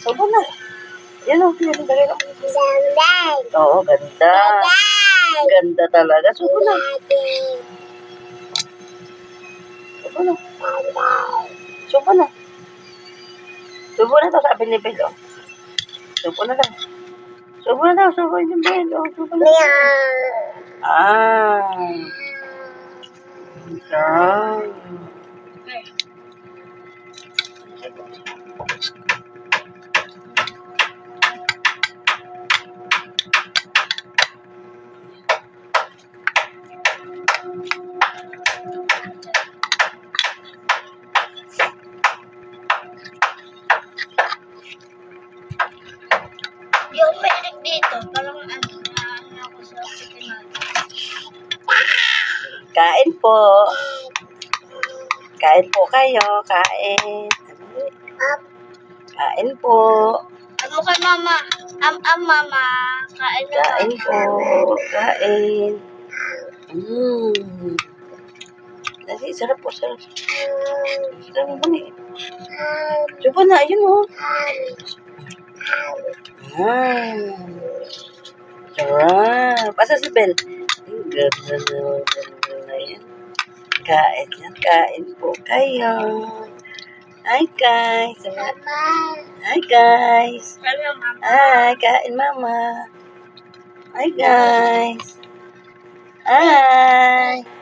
Subo na. Yan o, pinagdagay lang. Oo, ganda. Ganda talaga. Subo na. Subo na. Subo na. Subo na daw, sabi ni Bel, oh. Subo na daw. Subo na daw, subo yung Bel, oh. Subo na. Yung meron dito, parang ako sa chicken nugget. Kain po. Kain po kayo, kain. Kain po. Ano kay mama? Mama. Kain na. Kain po. Kain. Dali, sarap po, sarap. Sarap mo ni. Subo na, ayun o. Sarap. Pasa si Bel. Ganda na yan. Kain yan, kain po kayo. Hi guys. Hi guys. Hi, kain mama. Hi guys. Hi.